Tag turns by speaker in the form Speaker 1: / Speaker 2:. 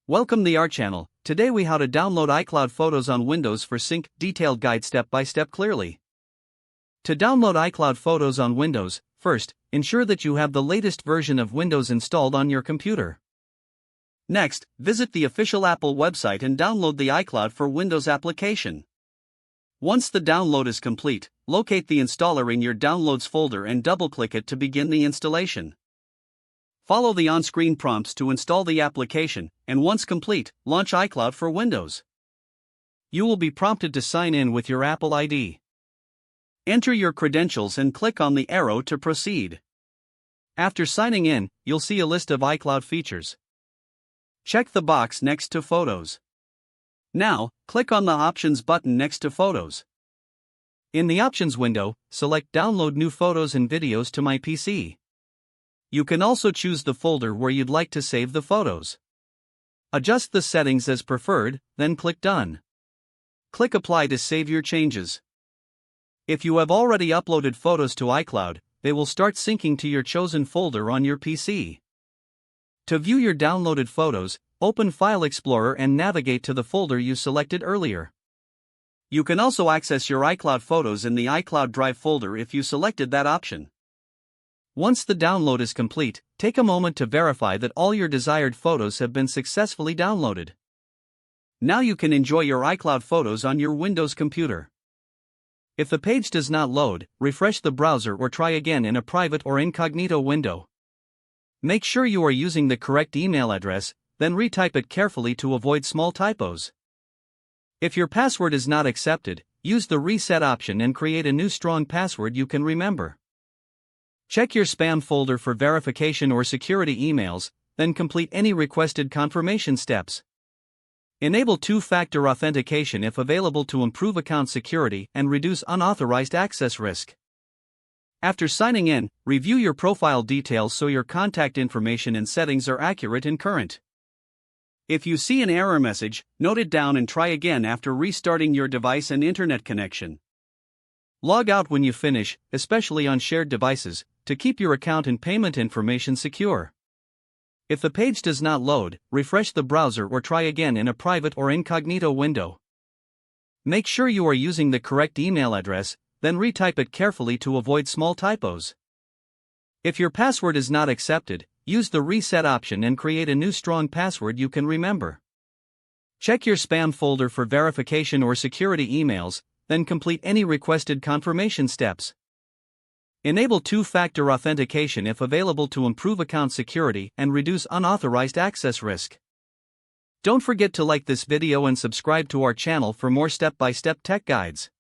Speaker 1: Welcome the our channel. Today we how to download iCloud photos on Windows for sync, detailed guide step by step clearly. To download iCloud photos on Windows, first, ensure that you have the latest version of Windows installed on your computer. Next, visit the official Apple website and download the iCloud for Windows application. Once the download is complete, locate the installer in your Downloads folder and double-click it to begin the installation. Follow the on-screen prompts to install the application, and once complete, launch iCloud for Windows. You will be prompted to sign in with your Apple ID. Enter your credentials and click on the arrow to proceed. After signing in, you'll see a list of iCloud features. Check the box next to Photos. Now, click on the Options button next to Photos. In the Options window, select Download new photos and videos to my PC. You can also choose the folder where you'd like to save the photos. Adjust the settings as preferred, then click Done. Click Apply to save your changes. If you have already uploaded photos to iCloud, they will start syncing to your chosen folder on your PC. To view your downloaded photos, open File Explorer and navigate to the folder you selected earlier. You can also access your iCloud photos in the iCloud Drive folder if you selected that option. Once the download is complete, take a moment to verify that all your desired photos have been successfully downloaded. Now you can enjoy your iCloud photos on your Windows computer. If the page does not load, refresh the browser or try again in a private or incognito window. Make sure you are using the correct email address, then retype it carefully to avoid small typos. If your password is not accepted, use the reset option and create a new strong password you can remember. Check your spam folder for verification or security emails, then complete any requested confirmation steps. Enable two-factor authentication if available to improve account security and reduce unauthorized access risk. After signing in, review your profile details so your contact information and settings are accurate and current. If you see an error message, note it down and try again after restarting your device and internet connection. Log out when you finish, especially on shared devices, to keep your account and payment information secure. If the page does not load, refresh the browser or try again in a private or incognito window. Make sure you are using the correct email address, then retype it carefully to avoid small typos. If your password is not accepted, use the reset option and create a new strong password you can remember. Check your spam folder for verification or security emails, then complete any requested confirmation steps. Enable two-factor authentication if available to improve account security and reduce unauthorized access risk. Don't forget to like this video and subscribe to our channel for more step-by-step tech guides.